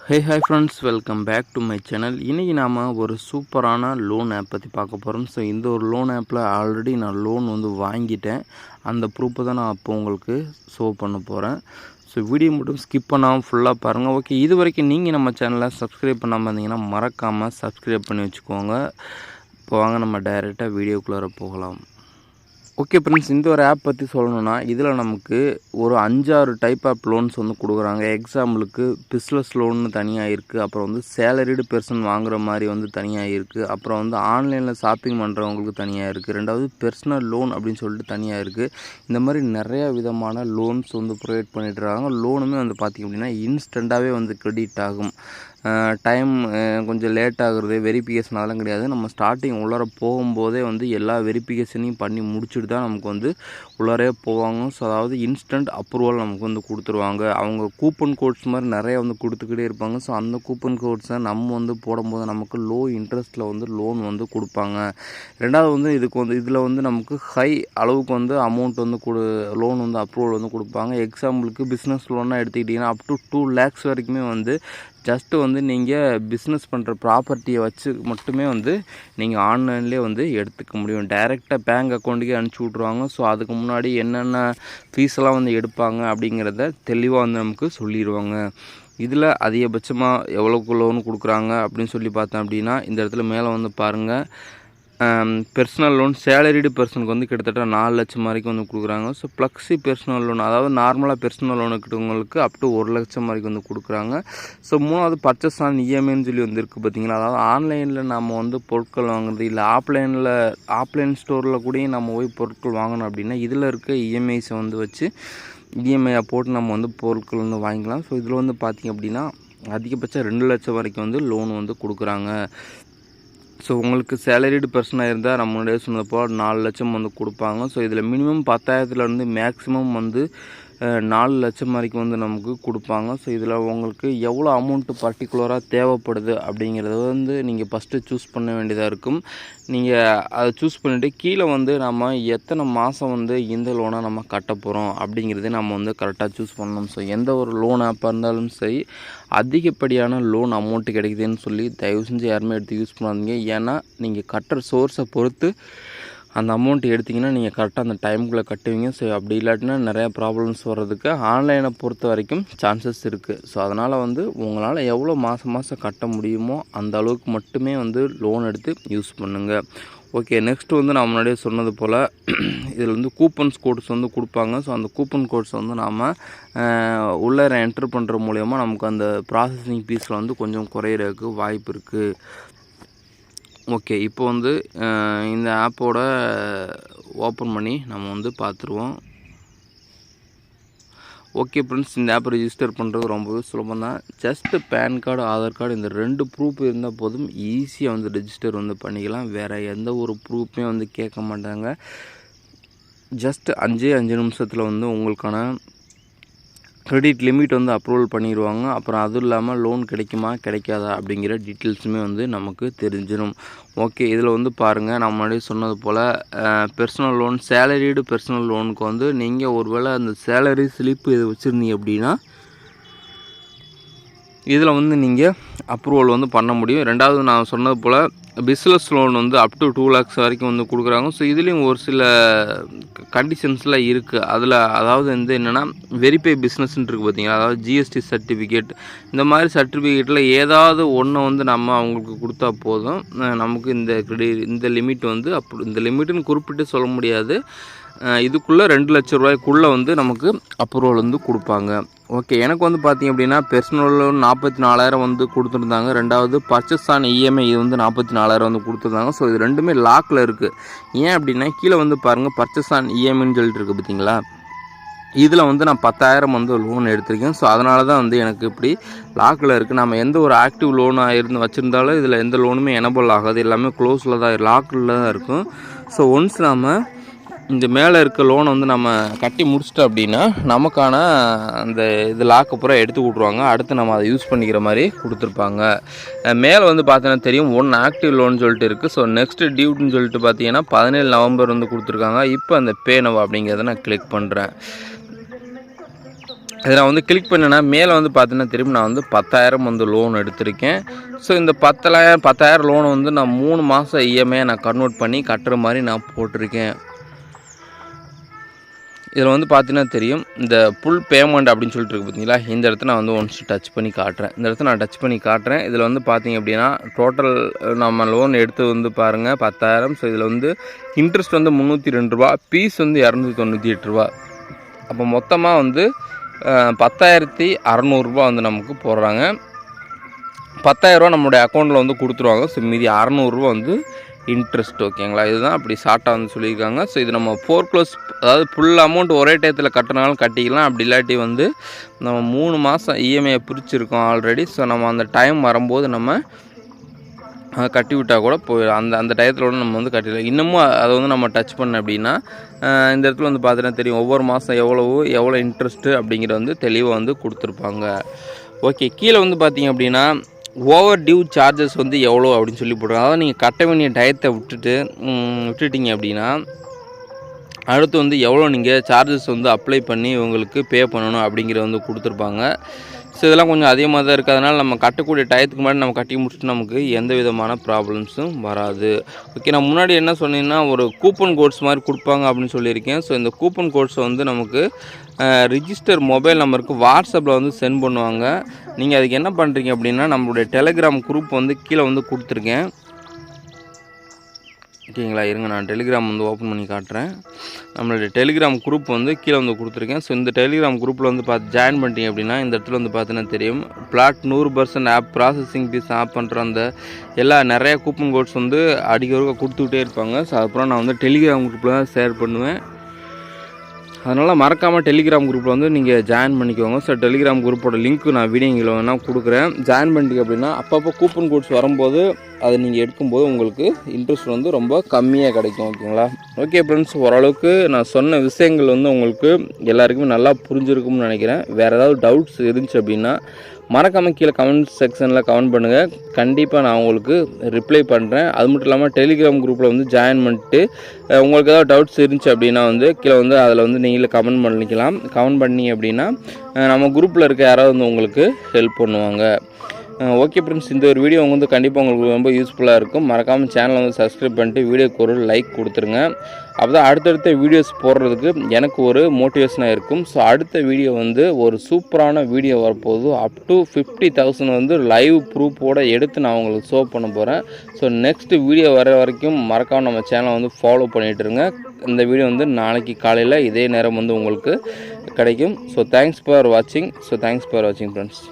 Hi friends, welcome back to my channel. இன்றைக்கி நாம் ஒரு சூப்பரான லோன் ஆப் பற்றி பார்க்க போகிறோம். ஸோ இந்த ஒரு லோன் ஆப்பில் ஆல்ரெடி நான் லோன் வாங்கிட்டேன். அந்த ப்ரூஃபை தான் நான் அப்போ உங்களுக்கு ஷோ பண்ண போகிறேன். ஸோ வீடியோ மட்டும் ஸ்கிப் பண்ணாமல் ஃபுல்லாக பாருங்கள். ஓகே, இது வரைக்கும் நீங்கள் நம்ம சேனலை சப்ஸ்கிரைப் பண்ணாமல் இருந்தீங்கன்னா மறக்காமல் சப்ஸ்கிரைப் பண்ணி வச்சுக்கோங்க. இப்போ வாங்க நம்ம டைரெக்டாக வீடியோக்குள்ளே போகலாம். ஓகே ஃப்ரெண்ட்ஸ், இந்த ஒரு ஆப் பற்றி சொல்லணுன்னா இதில் நமக்கு ஒரு 5-6 டைப் ஆஃப் லோன்ஸ் கொடுக்குறாங்க. எக்ஸாம்பிளுக்கு பிஸ்னஸ் லோன்னு தனியாக இருக்குது, அப்புறம் சேலரிடு பெர்சன் வாங்குகிற மாதிரி தனியாக இருக்குது, அப்புறம் ஆன்லைனில் ஷாப்பிங் பண்ணுறவங்களுக்கு தனியாக இருக்குது, ரெண்டாவது பெர்சனல் லோன் அப்படின்னு சொல்லிட்டு தனியாக இருக்குது. இந்த மாதிரி நிறையா விதமான லோன்ஸ் ப்ரொவைட் பண்ணிட்டுருக்காங்க. லோனுமே பார்த்திங்க அப்படின்னா இன்ஸ்டண்ட்டாகவே கிரெடிட் ஆகும். டைம் கொஞ்சம் லேட் ஆகுறது வெரிஃபிகேஷன் அதெல்லாம் கிடையாது. நம்ம ஸ்டார்டிங் உள்ளார போகும்போதே எல்லா வெரிஃபிகேஷனையும் பண்ணி முடிச்சுட்டு தான் நமக்கு உள்ளாரே போவாங்க. ஸோ அதாவது இன்ஸ்டன்ட் அப்ரூவல் நமக்கு கொடுத்துருவாங்க. அவங்க கூப்பன் கோட்ஸ் மாதிரி நிறையா கொடுத்துக்கிட்டே இருப்பாங்க. ஸோ அந்த கூப்பன் கோட்ஸை நம்ம போடும்போது நமக்கு லோ இன்ட்ரெஸ்ட்டில் லோன் கொடுப்பாங்க. ரெண்டாவது இதுக்கு இதில் நமக்கு ஹை அளவுக்கு அமௌண்ட் லோன் அப்ரூவல் கொடுப்பாங்க. எக்ஸாம்பிளுக்கு பிஸ்னஸ் லோனாக எடுத்துக்கிட்டிங்கன்னா அப் டு 2 lakhs வரைக்குமே ஜஸ்ட்டு நீங்கள் பிஸ்னஸ் பண்ணுற ப்ராப்பர்ட்டியை வச்சு மட்டுமே நீங்கள் ஆன்லைன்லேயே எடுத்துக்க முடியும். டைரெக்டாக பேங்க் அக்கௌண்ட்டுக்கே அனுப்பிச்சி விட்ருவாங்க. ஸோ அதுக்கு முன்னாடி என்னென்ன ஃபீஸெல்லாம் எடுப்பாங்க அப்படிங்கிறத தெளிவாக நமக்கு சொல்லிடுவாங்க. இதில் அதிகபட்சமாக எவ்வளோக்கு லோன் கொடுக்குறாங்க அப்படின்னு சொல்லி பார்த்தோம் அப்படின்னா இந்த இடத்துல மேலே பாருங்கள், பெர்சனல் லோன் சேலரிடு பர்சனுக்கு கிட்டத்தட்ட 4 லட்சம் வரைக்கும் கொடுக்குறாங்க. ஸோ ப்ளக்ஸி பெர்சனல் லோன், அதாவது நார்மலாக பெர்சனல் லோன் இருக்கிறவங்களுக்கு அப் டு 1 லட்சம் வரைக்கும் கொடுக்குறாங்க. ஸோ மூணாவது பர்ச்சேஸ் ஆன் இஎம்ஐன்னு சொல்லி இருக்குது பார்த்தீங்களா, அதாவது ஆன்லைனில் நம்ம பொருட்கள் வாங்குறது இல்லை ஆஃப்லைன் ஸ்டோரில் கூட நம்ம போய் பொருட்கள் வாங்கணும் அப்படின்னா இதில் இருக்க இஎம்ஐஸை வச்சு இஎம்ஐயை போட்டு நம்ம பொருட்கள் வாங்கிக்கலாம். ஸோ இதில் பார்த்திங்க அப்படின்னா அதிகபட்சம் 2 லட்சம் வரைக்கும் லோன் கொடுக்குறாங்க. ஸோ உங்களுக்கு சேலரிடு பர்சனாக இருந்தால் நம்ம முன்னாடியே சொன்னப்போ 4 லட்சம் கொடுப்பாங்க. ஸோ இதில் மினிமம் 10,000 மேக்ஸிமம் 4 லட்சம் வரைக்கும் நமக்கு கொடுப்பாங்க. ஸோ இதில் உங்களுக்கு எவ்வளோ அமௌண்ட்டு பர்டிகுலராக தேவைப்படுது அப்படிங்கிறத நீங்கள் ஃபஸ்ட்டு சூஸ் பண்ண வேண்டியதாக இருக்கும். நீங்கள் அதை சூஸ் பண்ணிவிட்டு கீழே நம்ம எத்தனை மாதம் இந்த லோனை நம்ம கட்ட போகிறோம் அப்படிங்கிறதே நம்ம கரெக்டாக சூஸ் பண்ணணும். ஸோ எந்த ஒரு லோன் ஆப்பாக இருந்தாலும் சரி, அதிகப்படியான லோன் அமௌண்ட்டு கிடைக்குதுன்னு சொல்லி தயவு செஞ்சு யாருமே எடுத்து யூஸ் பண்ணாதீங்க. ஏன்னா நீங்கள் கட்டுற சோர்ஸை பொறுத்து அந்த அமௌண்ட் எடுத்திங்கன்னா நீங்கள் கரெக்டாக அந்த டைமுக்குள்ளே கட்டுவீங்க. ஸோ அப்படி இல்லாட்டினா நிறையா ப்ராப்ளம்ஸ் வர்றதுக்கு ஆன்லைனை பொறுத்த வரைக்கும் சான்சஸ் இருக்குது. ஸோ அதனால் உங்களால் எவ்வளோ மாதம் கட்ட முடியுமோ அந்த அளவுக்கு மட்டுமே லோன் எடுத்து யூஸ் பண்ணுங்கள். ஓகே, நெக்ஸ்ட்டு நான் முன்னாடியே சொன்னது போல் இதில் கூப்பன்ஸ் கோட்ஸ் கொடுப்பாங்க. ஸோ அந்த கூப்பன் கோட்ஸ் நாம் உள்ளே என்ட்ரு பண்ணுற மூலயமா நமக்கு அந்த ப்ராசஸிங் ஃபீஸில் கொஞ்சம் குறையிறதுக்கு வாய்ப்பு இருக்குது. ஓகே, இப்போ இந்த ஆப்போட ஓப்பன் பண்ணி நம்ம பார்த்துருவோம். ஓகே ஃப்ரெண்ட்ஸ், இந்த ஆப் ரெஜிஸ்டர் பண்ணுறது ரொம்பவே சுலபம் தான். Just PAN card, Aadhaar card இந்த 2 ப்ரூஃப் இருந்தால் போதும், ஈஸியாக ரெஜிஸ்டர் பண்ணிக்கலாம். வேறு எந்த ஒரு ப்ரூஃப்மே கேட்க மாட்டாங்க. ஜஸ்ட்டு 5 நிமிஷத்தில் உங்களுக்கான கிரெடிட் லிமிட் அப்ரூவல் பண்ணிடுவாங்க. அப்புறம் அதுவும் இல்லாமல் லோன் கிடைக்குமா கிடைக்காதா அப்படிங்கிற டீட்டெயில்ஸுமே நமக்கு தெரிஞ்சிடும். ஓகே, இதில் பாருங்கள், நான் முன்னாடி சொன்னது போல் பெர்சனல் லோன் சேலரிடு பெர்சனல் லோனுக்கு நீங்கள் ஒருவேளை அந்த சேலரி ஸ்லிப்பு இது வச்சுருந்தீங்க அப்படின்னா இதில் நீங்கள் அப்ரூவல் பண்ண முடியும். ரெண்டாவது நான் சொன்னது போல் business loan up to 2 lakhs வரைக்கும் கொடுக்குறாங்க. ஸோ இதுலேயும் ஒரு சில கண்டிஷன்ஸ்லாம் இருக்குது. அதில் அதாவது என்னென்னா வெரிஃபை பிஸ்னஸ்ன்னு இருக்குது பார்த்தீங்களா, அதாவது ஜிஎஸ்டி சர்டிஃபிகேட், இந்த மாதிரி சர்டிஃபிகேட்டில் ஏதாவது ஒன்று நம்ம அவங்களுக்கு கொடுத்தா போதும், நமக்கு இந்த லிமிட் இந்த லிமிட்டுன்னு குறிப்பிட்டு சொல்ல முடியாது, இதுக்குள்ளே 2 லட்ச ரூபாய்க்குள்ளே நமக்கு அப்ரூவல் கொடுப்பாங்க. ஓகே, எனக்கு பார்த்திங்க அப்படின்னா பெர்சனல் லோன் 44,000 கொடுத்துருந்தாங்க. ரெண்டாவது பர்ச்சேஸ் ஆன இஎம்ஐ இது 44,000 கொடுத்துருந்தாங்க. ஸோ இது ரெண்டுமே லாக்கில் இருக்குது. ஏன் அப்படின்னா கீழே பாருங்கள், பர்ச்சேஸ் ஆன் இஎம்ஐன்னு சொல்லிட்டு இருக்குது பார்த்தீங்களா, இதில் நான் 10,000 லோன் எடுத்திருக்கேன். ஸோ அதனால தான் எனக்கு இப்படி லாக்கில் இருக்குது. நம்ம எந்த ஒரு ஆக்டிவ் லோனாக வச்சுருந்தாலும் இதில் எந்த லோனுமே எனபிள் ஆகாது, எல்லாமே க்ளோஸில் தான் லாக்கில் தான் இருக்கும். ஸோ ஒன்ஸ் நாம் இந்த மேலே இருக்க லோனை நம்ம கட்டி முடிச்சிட்டோம் அப்படின்னா நமக்கான அந்த இது லாக்கு பூரா எடுத்து விட்ருவாங்க. அடுத்து நம்ம அதை யூஸ் பண்ணிக்கிற மாதிரி கொடுத்துருப்பாங்க. மேலே பார்த்தீங்கன்னா தெரியும் 1 ஆக்டிவ் லோன் சொல்லிட்டு இருக்குது. ஸோ நெக்ஸ்ட்டு டியூட்னு சொல்லிட்டு பார்த்தீங்கன்னா 17 நவம்பர் கொடுத்துருக்காங்க. இப்போ அந்த பே நவ் அப்படிங்கிறத நான் கிளிக் பண்ணுறேன். இதை நான் வந்து கிளிக் பண்ணேன்னா மேலே வந்து பார்த்தீங்கன்னா திரும்பி நான் வந்து 10,000 வந்து லோன் எடுத்திருக்கேன். ஸோ இந்த 10,000 லோன் வந்து நான் 3 மாதம் இஎம்ஐ நான் கன்வெர்ட் பண்ணி கட்டுற மாதிரி நான் போட்டிருக்கேன். இதில் வந்து பார்த்தீங்கன்னா தெரியும், இந்த ஃபுல் பேமெண்ட் அப்படின்னு சொல்லிட்டு இருக்குது பார்த்தீங்களா, இந்த இடத்த நான் வந்து ஒன்ஸ் டச் பண்ணி காட்டுறேன். இந்த இடத்த நான் டச் பண்ணி காட்டுறேன். இதில் வந்து பார்த்தீங்க அப்படின்னா டோட்டல் நம்ம லோன் எடுத்து வந்து பாருங்கள் 10,000. ஸோ இதில் வந்து இன்ட்ரெஸ்ட் வந்து ரூ. 302, ஃபீஸ் வந்து ரூ. 298. அப்போ மொத்தமாக வந்து 10,600 வந்து நமக்கு போடுறாங்க. 10,000 நம்மளுடைய அக்கௌண்ட்டில் வந்து கொடுத்துருவாங்க. ஸோ மீதி 600 வந்து இன்ட்ரெஸ்ட். ஓகேங்களா, இதுதான் அப்படி ஷார்ட்டாக வந்து சொல்லியிருக்காங்க. ஸோ இது நம்ம ஃபோர்க்ளோஸ், அதாவது ஃபுல் அமௌண்ட் ஒரே டயத்தில் கட்டினாலும் கட்டிக்கலாம். அப்படி இல்லாட்டி வந்து நம்ம 3 மாதம் இஎம்ஐயை பிரிச்சுருக்கோம் ஆல்ரெடி. ஸோ நம்ம அந்த டைம் வரும்போது நம்ம கட்டி விட்டால் கூட அந்த டயத்தில் கூட நம்ம வந்து கட்டிடலாம். இன்னமும் அதை வந்து நம்ம டச் பண்ண அப்படின்னா இந்த இடத்துல வந்து பார்த்தீங்கன்னா தெரியும், ஒவ்வொரு மாதம் எவ்வளோ இன்ட்ரெஸ்ட்டு அப்படிங்கிறத வந்து தெளிவாக வந்து கொடுத்துருப்பாங்க. ஓகே, கீழே வந்து பார்த்தீங்க அப்படின்னா ஓவர் டியூ சார்ஜஸ் வந்து எவ்வளோ அப்படின்னு சொல்லி போடுறாங்க. அதாவது நீங்கள் கட்ட வேண்டிய டயத்தை விட்டுட்டிங்க அப்படின்னா அடுத்து வந்து எவ்வளோ நீங்கள் சார்ஜஸ் வந்து அப்ளை பண்ணி உங்களுக்கு பே பண்ணணும் அப்படிங்கிறத வந்து கொடுத்துருப்பாங்க. ஸோ இதெல்லாம் கொஞ்சம் அதிகமாக தான் இருக்குது. அதனால் நம்ம கட்டக்கூடிய டயத்துக்கு முன்னாடி நம்ம கட்டி முடிச்சுட்டு நமக்கு எந்த விதமான ப்ராப்ளம்ஸும் வராது. ஓகே, நான் முன்னாடி என்ன சொன்னீங்கன்னா ஒரு கூப்பன் கோட்ஸ் மாதிரி கொடுப்பாங்க அப்படின்னு சொல்லியிருக்கேன். ஸோ இந்த கூப்பன் கோட்ஸை வந்து நமக்கு ரிஜிஸ்டர் மொபைல் நம்பருக்கு வாட்ஸ்அப்பில் வந்து சென்ட் பண்ணுவாங்க. நீங்கள் அதுக்கு என்ன பண்ணுறீங்க அப்படின்னா நம்மளுடைய டெலிகிராம் குரூப் வந்து கீழே வந்து கொடுத்துருக்கேன். ஓகேங்களா, இருங்க நான் டெலிகிராம் வந்து ஓப்பன் பண்ணி காட்டுறேன். நம்மளுடைய டெலிகிராம் குரூப் வந்து கீழே வந்து கொடுத்துருக்கேன். ஸோ இந்த டெலிகிராம் குரூப்பில் வந்து ஜாயின் பண்ணிட்டீங்க அப்படின்னா இந்த இடத்துல வந்து பார்த்தீங்கன்னா தெரியும், flat 100% off processing fees off பண்ணுற அந்த நிறைய கூப்பன் கோட்ஸ் வந்து அடிக்கொருக்க கொடுத்துக்கிட்டே இருப்பாங்க. ஸோ அதுக்கப்புறம் நான் வந்து டெலிகிராம் குரூப்பில் தான் ஷேர் பண்ணுவேன். அதனால் மறக்காமல் டெலிகிராம் குரூப்பில் வந்து நீங்கள் ஜாயின் பண்ணிக்கோங்க. ஸோ டெலிகிராம் குரூப்போட லிங்க் நான் வீடியோவில் வேணால் கொடுக்குறேன். ஜாயின் பண்ணிட்டீங்க அப்படின்னா அப்பப்போ கூப்பன் கோட்ஸ் வரும்போது அதை நீங்கள் எடுக்கும்போது உங்களுக்கு இன்ட்ரெஸ்ட் வந்து ரொம்ப கம்மியாக கிடைக்கும். ஓகேங்களா, ஓகே ஃப்ரெண்ட்ஸ், ஓரளவுக்கு நான் சொன்ன விஷயங்கள் வந்து உங்களுக்கு எல்லாருக்குமே நல்லா புரிஞ்சிருக்கும்னு நினைக்கிறேன். வேறு ஏதாவது டவுட்ஸ் இருந்துச்சு அப்படின்னா மறக்காமல் கீழே கமெண்ட் செக்ஷனில் கமெண்ட் பண்ணுங்கள். கண்டிப்பாக நான் உங்களுக்கு ரிப்ளை பண்ணுறேன். அது மட்டும் இல்லாமல் டெலிகிராம் குரூப்பில் வந்து ஜாயின் பண்ணிட்டு உங்களுக்கு ஏதாவது டவுட்ஸ் இருந்துச்சு அப்படின்னா வந்து கீழே வந்து அதில் வந்து நீங்களே கமெண்ட் பண்ணிக்கலாம். கமெண்ட் பண்ணி அப்படின்னா நம்ம குரூப்பில் இருக்க யாராவது வந்து உங்களுக்கு ஹெல்ப் பண்ணுவாங்க. ஓகே ஃப்ரெண்ட்ஸ், இந்த ஒரு வீடியோ வந்து கண்டிப்பாக உங்களுக்கு ரொம்ப யூஸ்ஃபுல்லாக இருக்கும். மறக்காமல் சேனலை வந்து சப்ஸ்கிரைப் பண்ணிட்டு வீடியோக்கு ஒரு லைக் கொடுத்துருங்க. அப்போ தான் அடுத்தடுத்த வீடியோஸ் போடுறதுக்கு எனக்கு ஒரு மோட்டிவேஷனாக இருக்கும். ஸோ அடுத்த வீடியோ வந்து ஒரு சூப்பரான வீடியோ வரப்போகுது. அப் டு 50,000 வந்து லைவ் ப்ரூஃபோடு எடுத்து நான் உங்களுக்கு ஷோ பண்ண போகிறேன். ஸோ நெக்ஸ்ட்டு வீடியோ வர வரைக்கும் மறக்காமல் நம்ம சேனலை வந்து ஃபாலோ பண்ணிகிட்ருங்க. இந்த வீடியோ வந்து நாளைக்கு காலையில் இதே நேரம் வந்து உங்களுக்கு கிடைக்கும். ஸோ தேங்க்ஸ் ஃபார் வாட்சிங் ஃப்ரெண்ட்ஸ்.